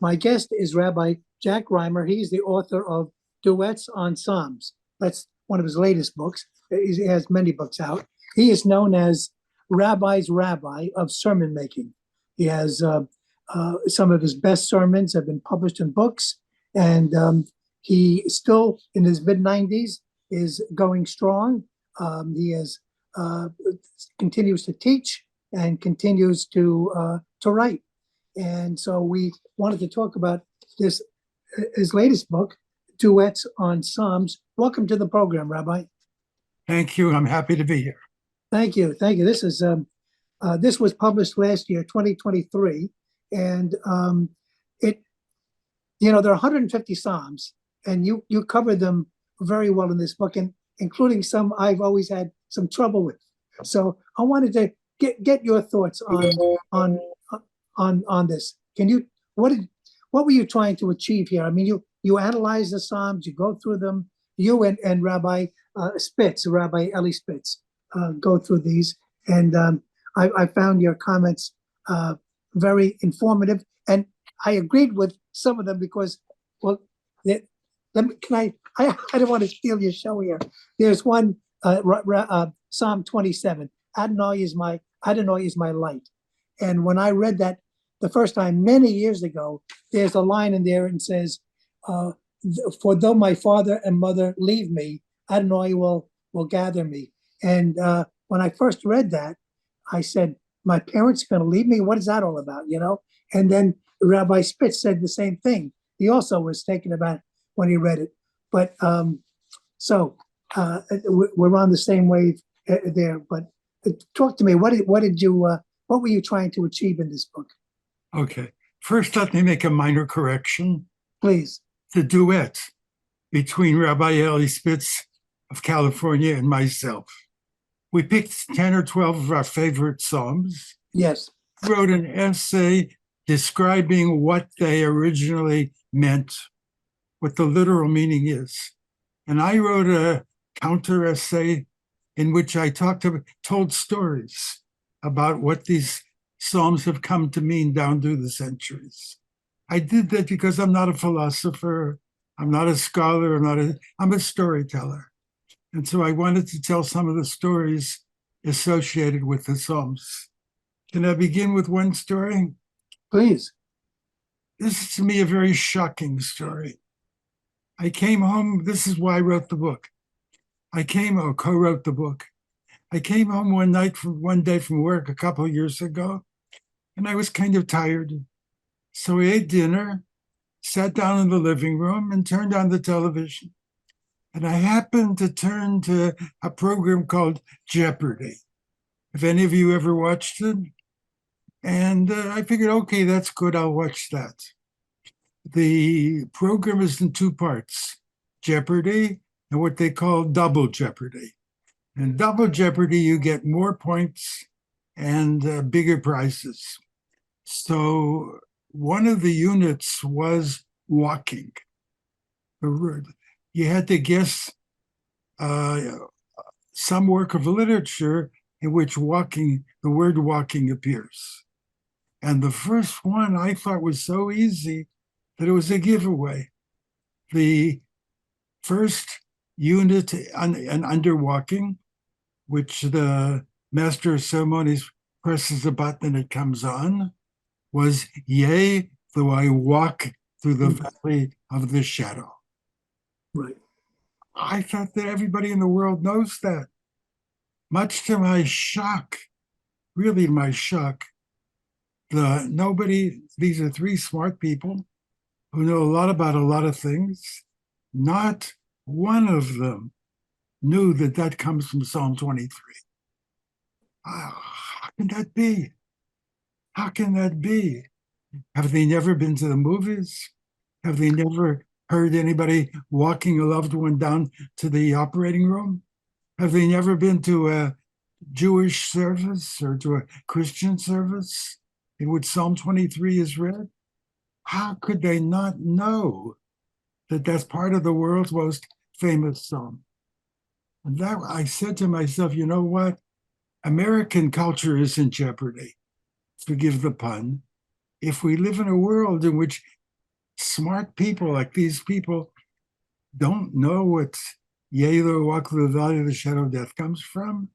My guest is Rabbi Jack Riemer. He's the author of Duets on Psalms. That's one of his latest books. He has many books out. He is known as Rabbi's Rabbi of sermon making. He has some of his best sermons have been published in books, and he still in his mid 90s is going strong. He has continues to teach and continues to write. And so we wanted to talk about his latest book, Duets on Psalms. Welcome to the program, Rabbi. Thank you. I'm happy to be here. Thank you. Thank you. This was published last year, 2023, and there are 150 Psalms, and you cover them very well in this book, and including some I've always had some trouble with. So I wanted to get your thoughts on this. What were you trying to achieve here? I mean, you analyze the Psalms, you go through them. You and Rabbi Rabbi Eli Spitz, go through these, and I found your comments very informative, and I agreed with some of them because, well, I don't want to steal your show here. There's one, Psalm 27. Adonai is my light, and when I read that the first time many years ago, there's a line in there and says, "For though my father and mother leave me, Adonai will gather me." And when I first read that, I said, "My parents are going to leave me? What is that all about?" And then Rabbi Spitz said the same thing. He also was taken aback when he read it. But we're on the same wave there. But talk to me. What were you trying to achieve in this book? Okay. First, let me make a minor correction. Please. The duet between Rabbi Eli Spitz of California and myself. We picked 10 or 12 of our favorite Psalms. Yes. Wrote an essay describing what they originally meant, what the literal meaning is. And I wrote a counter essay in which I told stories about what these Psalms have come to mean down through the centuries. I did that because I'm not a philosopher, I'm not a scholar, I'm a storyteller. And so I wanted to tell some of the stories associated with the Psalms. Can I begin with one story? Please. This is to me a very shocking story. I came home, this is why I wrote the book. Co-wrote the book. I came home one day from work a couple of years ago, and I was kind of tired. So we ate dinner, sat down in the living room, and turned on the television. And I happened to turn to a program called Jeopardy. If any of you ever watched it. And I figured, okay, that's good, I'll watch that. The program is in two parts, Jeopardy and what they call Double Jeopardy. In Double Jeopardy, you get more points and bigger prizes. So one of the units was walking. You had to guess some work of literature in which the word walking appears. And the first one I thought was so easy that it was a giveaway. The first unit under walking, which the master of ceremonies presses a button and it comes on, was, "Yea, though I walk through the valley of the shadow." Right. I thought that everybody in the world knows that. Much to my shock, really my shock, these are three smart people who know a lot about a lot of things. Not one of them knew that comes from Psalm 23. How can that be? How can that be? Have they never been to the movies? Have they never heard anybody walking a loved one down to the operating room? Have they never been to a Jewish service or to a Christian service in which Psalm 23 is read? How could they not know that that's part of the world's most famous psalm? And that I said to myself, you know what? American culture is in jeopardy, forgive the pun, if we live in a world in which smart people like these people don't know what yea, though I walk through the valley of the shadow of death comes from.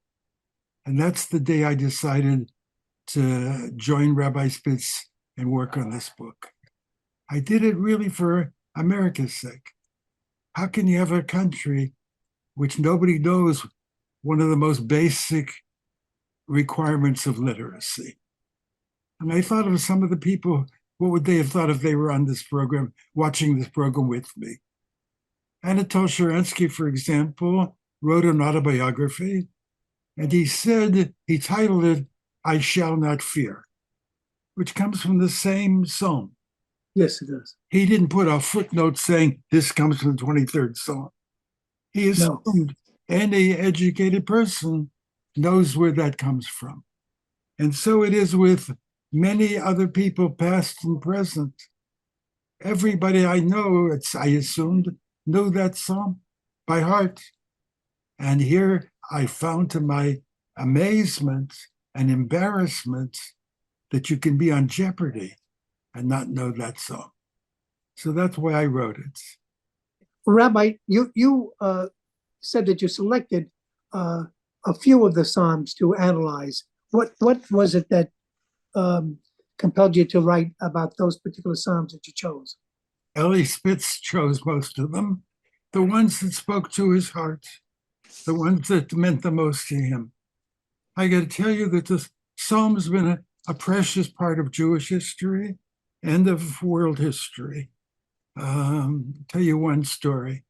And that's the day I decided to join Rabbi Spitz and work on this book. I did it really for America's sake. How can you have a country which nobody knows one of the most basic requirements of literacy? And I thought of some of the people, what would they have thought if they were on this program, watching this program with me? Anatol Sharansky, for example, wrote an autobiography, and he titled it, I Shall Not Fear, which comes from the same psalm. Yes, it does. He didn't put a footnote saying this comes from the 23rd Psalm. He assumed any educated person knows where that comes from. And so it is with many other people, past and present. Everybody I know, I assumed, knew that psalm by heart. And here I found, to my amazement and embarrassment, that you can be on jeopardy and not know that song. So that's why I wrote it. Rabbi, you said that you selected a few of the Psalms to analyze. What was it that compelled you to write about those particular Psalms that you chose? Eli Spitz chose most of them, the ones that spoke to his heart, the ones that meant the most to him. I got to tell you that the Psalms have been a precious part of Jewish history and of world history. Tell you one story.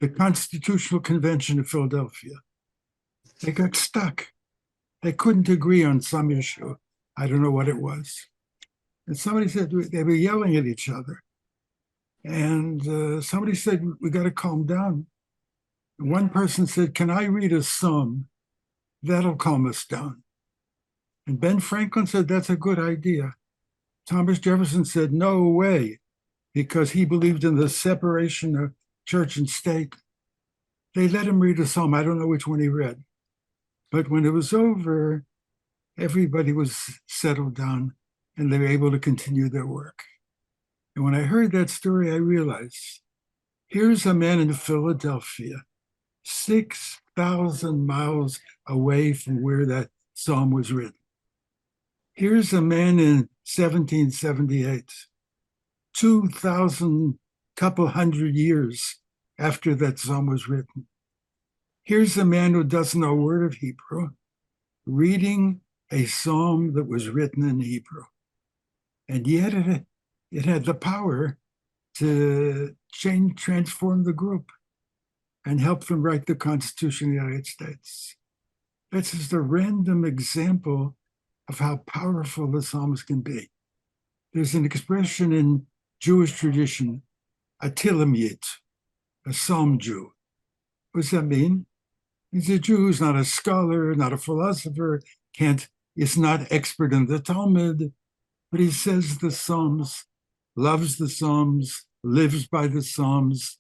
The Constitutional Convention of Philadelphia. They got stuck. They couldn't agree on some issue. I don't know what it was. And somebody said, they were yelling at each other. And somebody said, we got to calm down. And one person said, can I read a psalm? That'll calm us down. And Ben Franklin said, that's a good idea. Thomas Jefferson said, no way, because he believed in the separation of church and state. They let him read a psalm. I don't know which one he read. But when it was over, everybody was settled down and they were able to continue their work. And when I heard that story, I realized, here's a man in Philadelphia, 6,000 miles away from where that psalm was written. Here's a man in 1778, 2,000, couple hundred years after that psalm was written. Here's a man who doesn't know a word of Hebrew, reading a psalm that was written in Hebrew. And yet it had the power to transform the group and help them write the Constitution of the United States. That's just a random example of how powerful the Psalms can be. There's an expression in Jewish tradition, a tilamyit, a Psalm Jew. What does that mean? He's a Jew who's not a scholar, not a philosopher, is not expert in the Talmud, but he says the Psalms, loves the Psalms, lives by the Psalms,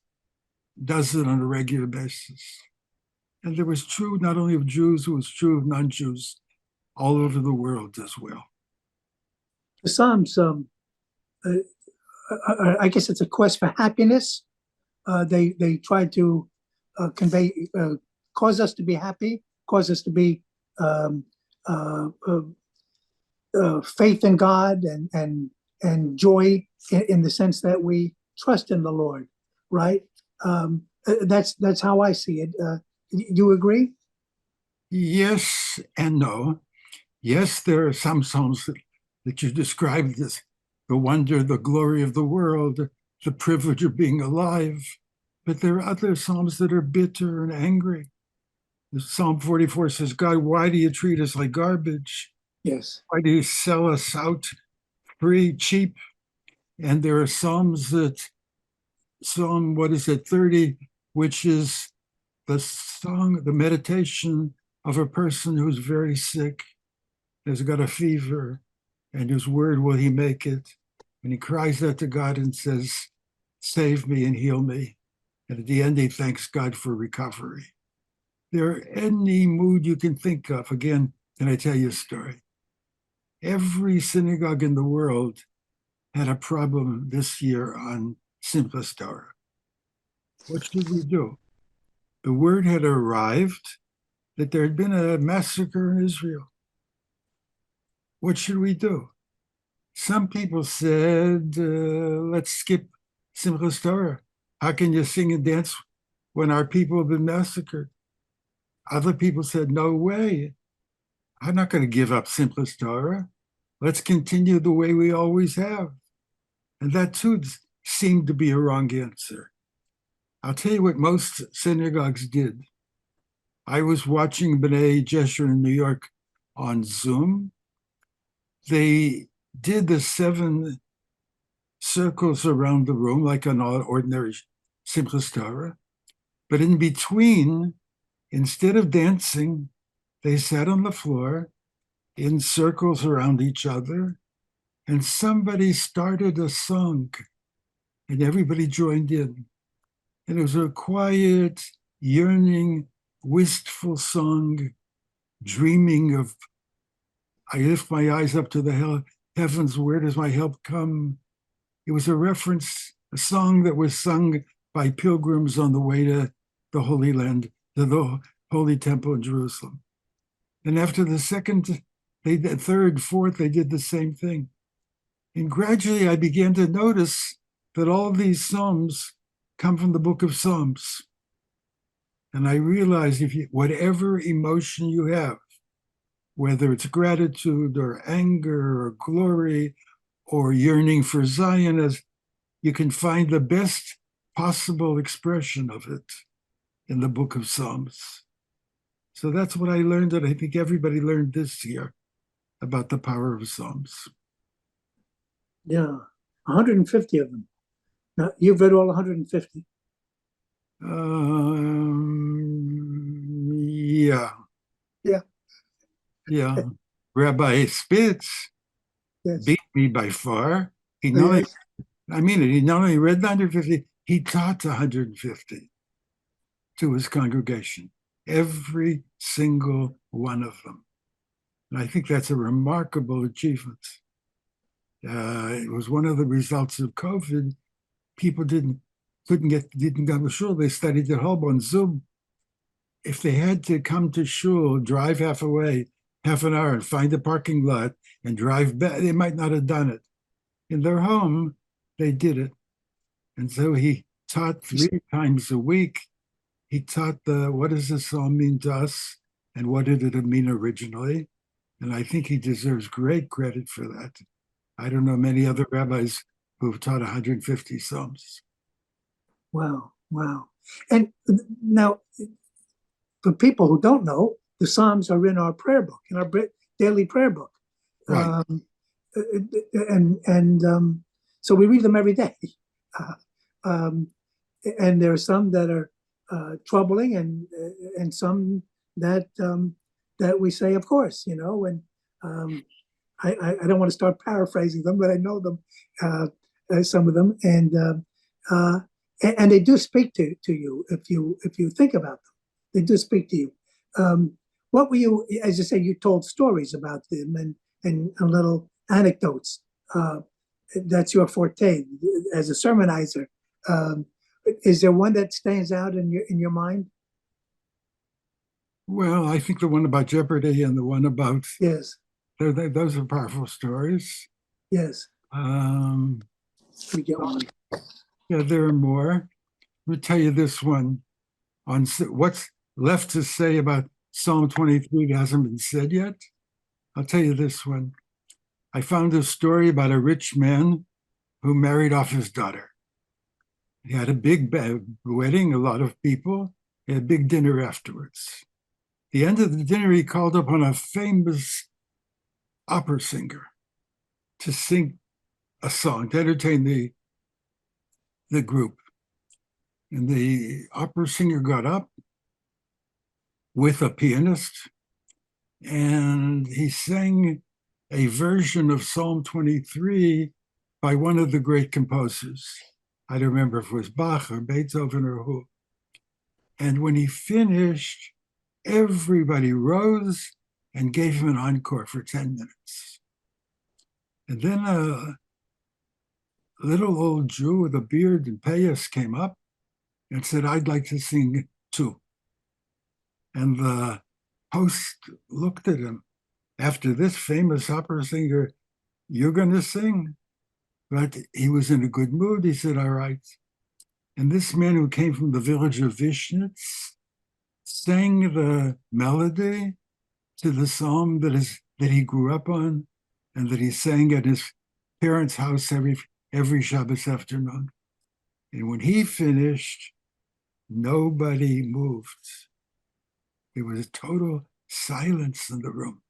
does it on a regular basis. And there was true not only of Jews, it was true of non-Jews all over the world as well. The Psalms, I guess it's a quest for happiness. They try to convey, cause us to be happy, cause us to be faith in God and joy in the sense that we trust in the Lord, right? That's how I see it. You agree? Yes and no. Yes, there are some psalms that you described as the wonder, the glory of the world, the privilege of being alive. But there are other psalms that are bitter and angry. Psalm 44 says, God, why do you treat us like garbage? Yes. Why do you sell us out free, cheap? And there are psalms Psalm, 30, which is the song, the meditation of a person who's very sick, has got a fever, and whose word will he make it? And he cries out to God and says, save me and heal me. And at the end, he thanks God for recovery. There are any mood you can think of. Again, can I tell you a story? Every synagogue in the world had a problem this year on Simchas Torah. What should we do? The word had arrived that there had been a massacre in Israel. What should we do? Some people said, let's skip Simchas Torah. How can you sing and dance when our people have been massacred? Other people said, no way. I'm not going to give up Simchas Torah. Let's continue the way we always have. And that too seemed to be a wrong answer. I'll tell you what most synagogues did. I was watching B'nai Jeshurun in New York on Zoom. They did the 7 circles around the room like an ordinary Simchas Torah. But in between, instead of dancing, they sat on the floor in circles around each other, and somebody started a song, and everybody joined in. And it was a quiet, yearning, wistful song, dreaming of, I lift my eyes up to the heavens, where does my help come? It was a reference, a song that was sung by pilgrims on the way to the Holy Land, to the Holy Temple in Jerusalem. And after the second, third, fourth, they did the same thing. And gradually I began to notice that all these psalms come from the book of Psalms. And I realized whatever emotion you have, whether it's gratitude or anger or glory or yearning for Zion, as you can find the best possible expression of it in the book of Psalms. So that's what I learned, and I think everybody learned this year about the power of Psalms. Yeah, 150 of them. Now, you've read all 150? Yeah. Yeah. Yeah. Rabbi Spitz Yes. beat me by far. He not only, I mean it, he not only read 150, he taught 150 to his congregation, every single one of them. And I think that's a remarkable achievement. It was one of the results of COVID. People didn't go to shul. They studied at home on Zoom. If they had to come to shul, drive half an hour, and find a parking lot and drive back, they might not have done it. In their home, they did it. And so he taught 3 times a week. He taught what does this all mean to us, and what did it mean originally? And I think he deserves great credit for that. I don't know many other rabbis who've taught 150 psalms. Wow, wow. And now, for people who don't know, the Psalms are in our prayer book, in our daily prayer book. Right. So we read them every day. And there are some that are troubling, and some that we say, of course, and I don't want to start paraphrasing them, but I know them, some of them, and they do speak to you if you think about them. They do speak to you. What were you, as you say, you told stories about them and little anecdotes. That's your forte as a sermonizer. Is there one that stands out in your mind? Well, I think the one about Jeopardy and the one about Yes. Those are powerful stories. Yes. We get one. Yeah, there are more. Let me tell you this one on what's left to say about Psalm 23 that hasn't been said yet. I'll tell you this one. I found a story about a rich man who married off his daughter. He had a big wedding, a lot of people, he had a big dinner afterwards. At the end of the dinner, he called upon a famous opera singer to sing a song, to entertain the group. And the opera singer got up with a pianist, and he sang a version of Psalm 23 by one of the great composers. I don't remember if it was Bach or Beethoven or who. And when he finished, everybody rose and gave him an encore for 10 minutes. And then little old Jew with a beard and payas came up and said, I'd like to sing too. And the host looked at him. After this famous opera singer, you're going to sing? But he was in a good mood. He said, all right. And this man who came from the village of Vishnitz sang the melody to the psalm that he grew up on and that he sang at his parents' house every Shabbos afternoon. And when he finished, nobody moved. There was total silence in the room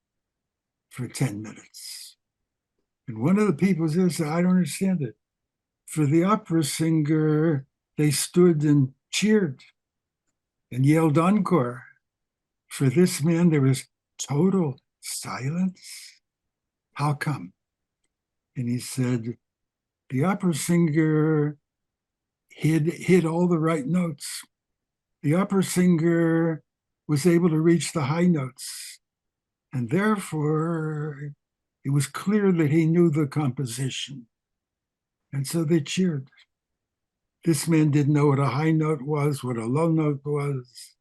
for 10 minutes. And one of the people said, I don't understand it. For the opera singer, they stood and cheered and yelled encore. For this man, there was total silence. How come? And he said, the opera singer hit all the right notes. The opera singer was able to reach the high notes. And therefore, it was clear that he knew the composition. And so they cheered. This man didn't know what a high note was, what a low note was.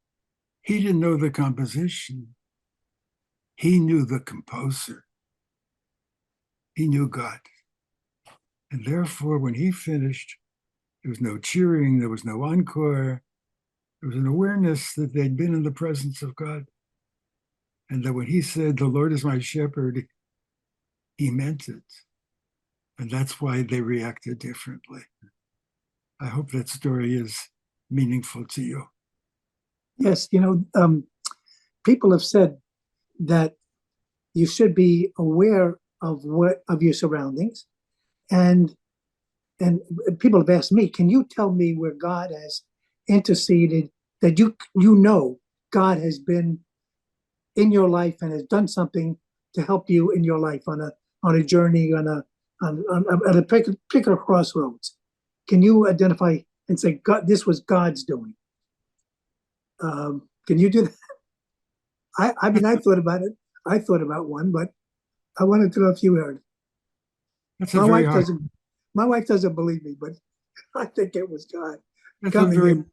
He didn't know the composition. He knew the composer. He knew God. And therefore, when he finished, there was no cheering, there was no encore. There was an awareness that they'd been in the presence of God. And that when he said, the Lord is my shepherd, he meant it. And that's why they reacted differently. I hope that story is meaningful to you. Yes, people have said that you should be aware of your surroundings, and people have asked me, can you tell me where God has interceded, that you know God has been in your life and has done something to help you in your life on a journey, at a particular crossroads? Can you identify and say, God, this was God's doing? Can you do that? I mean, I thought about it. I thought about one, but I wanted to know if you heard. That's a very hard. My wife doesn't believe me, but I think it was God. That's a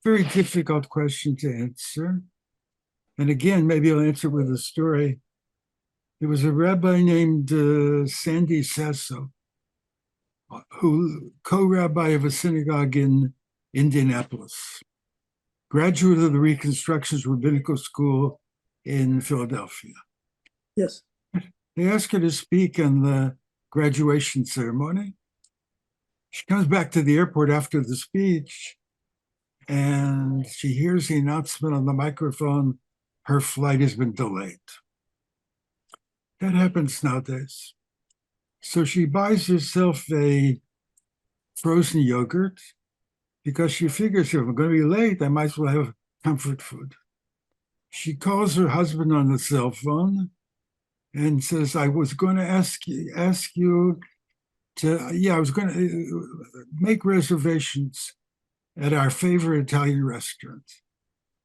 very difficult question to answer. And again, maybe I'll answer with a story. There was a rabbi named Sandy Sasso, who co-rabbi of a synagogue in Indianapolis, graduate of the Reconstruction's Rabbinical School in Philadelphia. Yes. They asked her to speak on the graduation ceremony. She comes back to the airport after the speech, and she hears the announcement on the microphone, her flight has been delayed. That happens nowadays. So she buys herself a frozen yogurt because she figures if I'm going to be late, I might as well have comfort food. She calls her husband on the cell phone and says, I was going to ask you to, I was going to make reservations at our favorite Italian restaurant.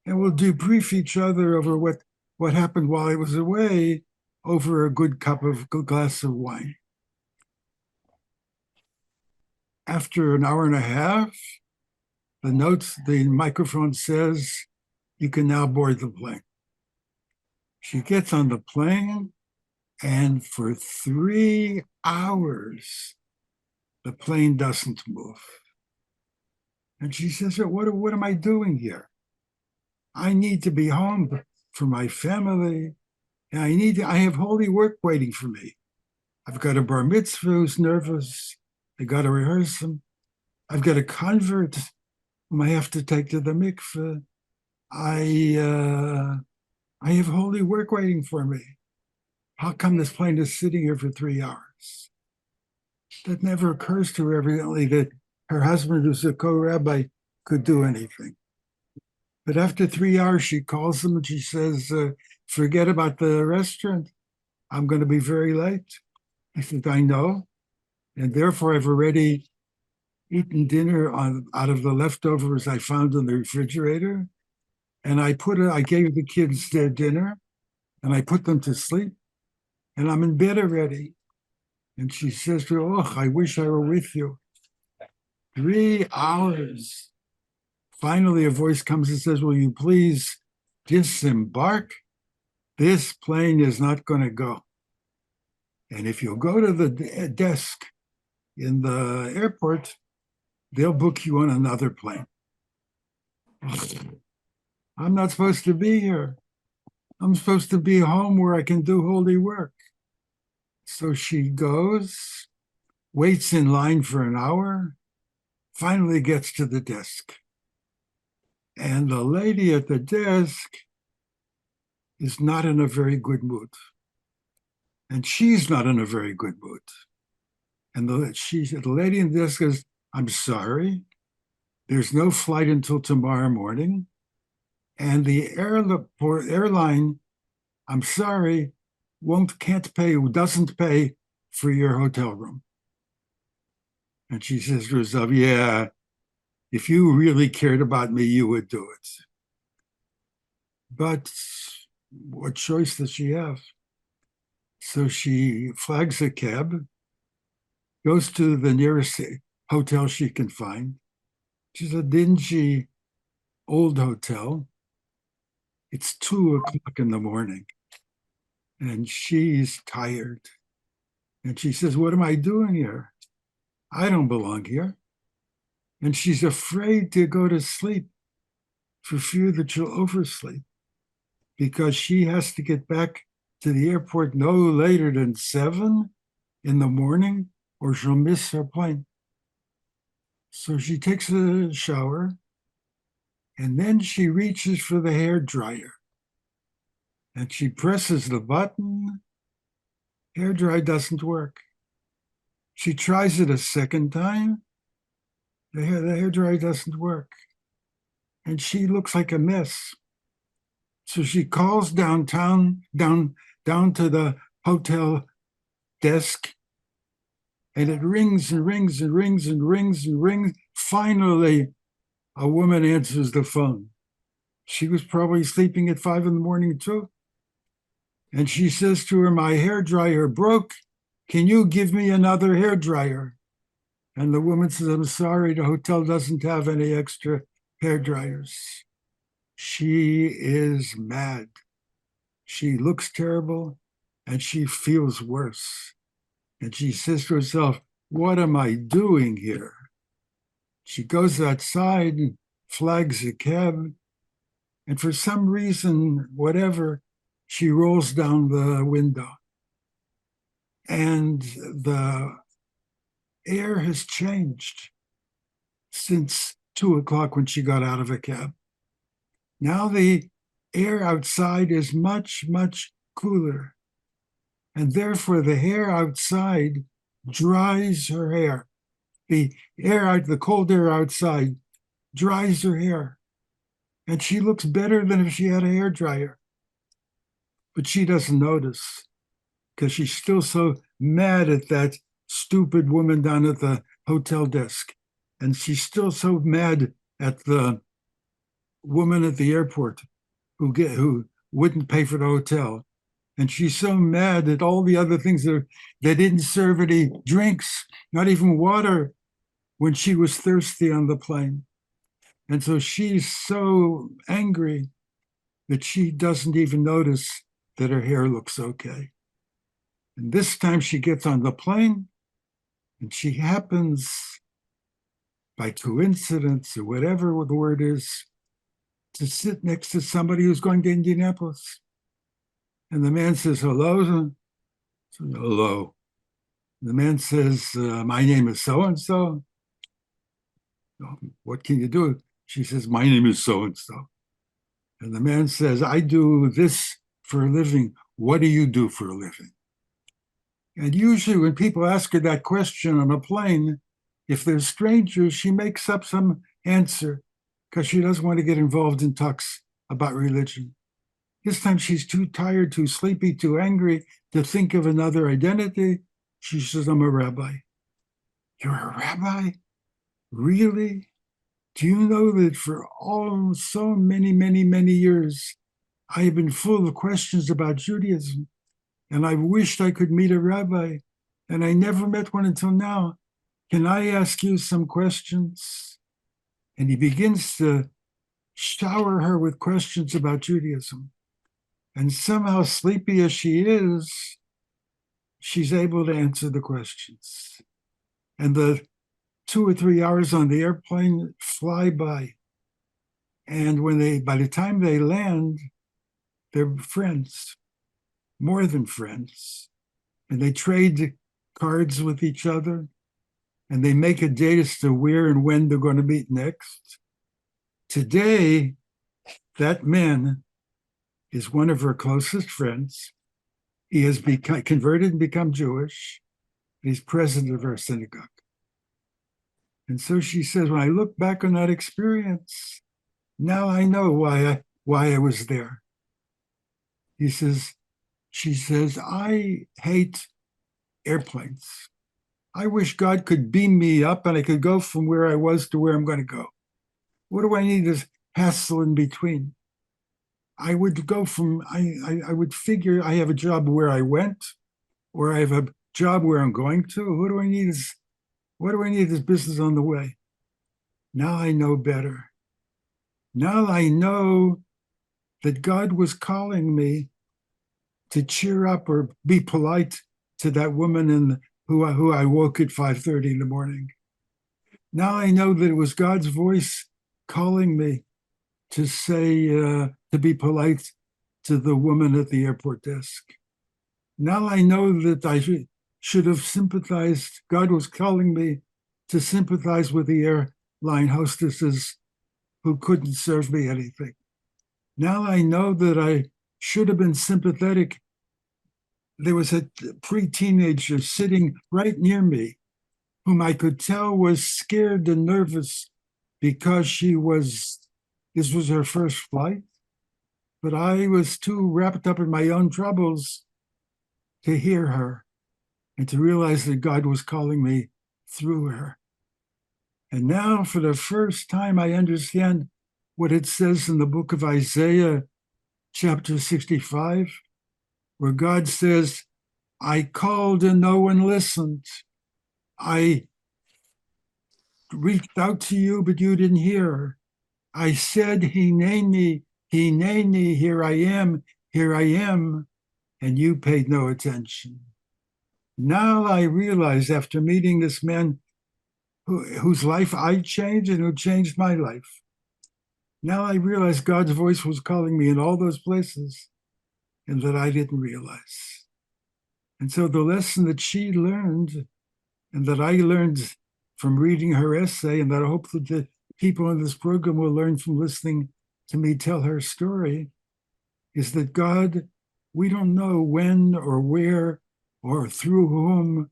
And we'll debrief each other over what happened while I was away over a good glass of wine. After an hour and a half, the microphone says, you can now board the plane. She gets on the plane, and for 3 hours, the plane doesn't move. And she says, what am I doing here? I need to be home for my family. And I have holy work waiting for me. I've got a bar mitzvah who's nervous. I got to rehearse him. I've got a convert whom I have to take to the mikveh. I have holy work waiting for me. How come this plane is sitting here for 3 hours? That never occurs to her, evidently, that her husband, who's a co-rabbi, could do anything. But after 3 hours, she calls him and she says, forget about the restaurant. I'm going to be very late. I said, I know. And therefore, I've already eaten dinner out of the leftovers I found in the refrigerator. And I gave the kids their dinner and I put them to sleep. And I'm in bed already. And she says to me, oh, I wish I were with you. 3 hours. Finally, a voice comes and says, will you please disembark? This plane is not going to go. And if you'll go to the desk in the airport, they'll book you on another plane. I'm not supposed to be here. I'm supposed to be home where I can do holy work. So she goes, waits in line for an hour, finally gets to the desk. And the lady at the desk is not in a very good mood. And she's not in a very good mood. And the lady in the desk says, I'm sorry, there's no flight until tomorrow morning. And the airline, I'm sorry, doesn't pay for your hotel room. And she says to herself, yeah, if you really cared about me, you would do it. But what choice does she have? So she flags a cab, goes to the nearest hotel she can find. She's a dingy old hotel. It's 2:00 in the morning and she's tired. And she says, what am I doing here? I don't belong here. And she's afraid to go to sleep for fear that she'll oversleep because she has to get back to the airport no later than 7 in the morning or she'll miss her plane. So she takes a shower and then she reaches for the hair dryer and she presses the button. Hair dry doesn't work. She tries it a second time. The hair dryer doesn't work. And she looks like a mess. So she calls down to the hotel desk, and it rings and rings and rings and rings and rings. Finally, a woman answers the phone. She was probably sleeping at 5 in the morning too. And she says to her, my hair dryer broke. Can you give me another hair dryer? And the woman says, I'm sorry, the hotel doesn't have any extra hair dryers. She is mad. She looks terrible and she feels worse. And she says to herself, what am I doing here? She goes outside and flags a cab. And for some reason, whatever, she rolls down the window. And the air has changed since 2:00 when she got out of a cab. Now the air outside is much, much cooler. And therefore the hair outside dries her hair. The cold air outside dries her hair. And she looks better than if she had a hair dryer. But she doesn't notice because she's still so mad at that stupid woman down at the hotel desk. And she's still so mad at the woman at the airport who wouldn't pay for the hotel. And she's so mad at all the other things that they didn't serve any drinks, not even water, when she was thirsty on the plane. And so she's so angry that she doesn't even notice that her hair looks okay. And this time she gets on the plane and she happens, by coincidence or whatever the word is, to sit next to somebody who's going to Indianapolis. And the man says, hello. So, hello. The man says, my name is so-and-so. What can you do? She says, my name is so-and-so. And the man says, I do this for a living. What do you do for a living? And usually when people ask her that question on a plane, if they're strangers, she makes up some answer because she doesn't want to get involved in talks about religion. This time she's too tired, too sleepy, too angry to think of another identity. She says, I'm a rabbi. You're a rabbi? Really? Do you know that for so many, many, many years, I have been full of questions about Judaism, and I wished I could meet a rabbi, and I never met one until now. can I ask you some questions? And he begins to shower her with questions about Judaism. And somehow, sleepy as she is, she's able to answer the questions. And the 2 or 3 hours on the airplane fly by. And by the time they land, they're friends, more than friends. And they trade cards with each other. And they make a date as to where and when they're going to meet next. Today, that man is one of her closest friends. He has become converted and become Jewish. He's president of our synagogue. And so she says, when I look back on that experience, now I know why I was there. She says, I hate airplanes. I wish God could beam me up and I could go from where I was to where I'm going to go. What do I need this hassle in between? I would go from, I would figure I have a job where I went, or I have a job where I'm going to. What do I need this business on the way? Now I know better. Now I know that God was calling me to cheer up or be polite to that woman who I woke at 5:30 in the morning. Now I know that it was God's voice calling me to say, to be polite to the woman at the airport desk. Now I know that I should have sympathized. God was calling me to sympathize with the airline hostesses who couldn't serve me anything. Now I know that I should have been sympathetic. There was a pre-teenager sitting right near me whom I could tell was scared and nervous because this was her first flight. But I was too wrapped up in my own troubles to hear her and to realize that God was calling me through her. And now, for the first time, I understand what it says in the book of Isaiah, chapter 65, where God says, I called and no one listened. I reached out to you, but you didn't hear. I said, Hineni, Hineni, here I am, and you paid no attention. Now I realize, after meeting this man whose life I changed and who changed my life, now I realize God's voice was calling me in all those places and that I didn't realize. And so the lesson that she learned and that I learned from reading her essay, and that I hope that the people in this program will learn from listening to me tell her story, is that God, we don't know when or where or through whom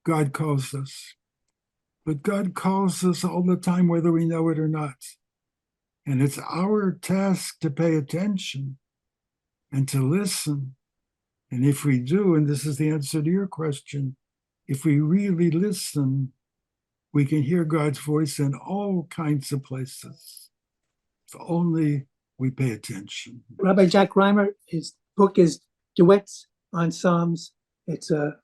God calls us. But God calls us all the time, whether we know it or not. And it's our task to pay attention and to listen. And if we do, and this is the answer to your question, if we really listen, we can hear God's voice in all kinds of places. If only we pay attention. Rabbi Jack Riemer, his book is Duets on Psalms. It's a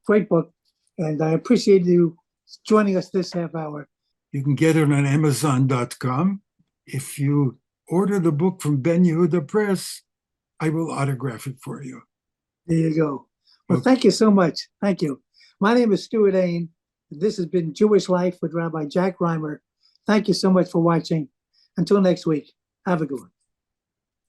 great book, and I appreciate you joining us this half hour. You can get it on Amazon.com. If you order the book from Ben Yehuda Press, I will autograph it for you. There you go. Well, Thank you so much. Thank you. My name is Stewart Ain. This has been Jewish Life with Rabbi Jack Riemer. Thank you so much for watching. Until next week, have a good one.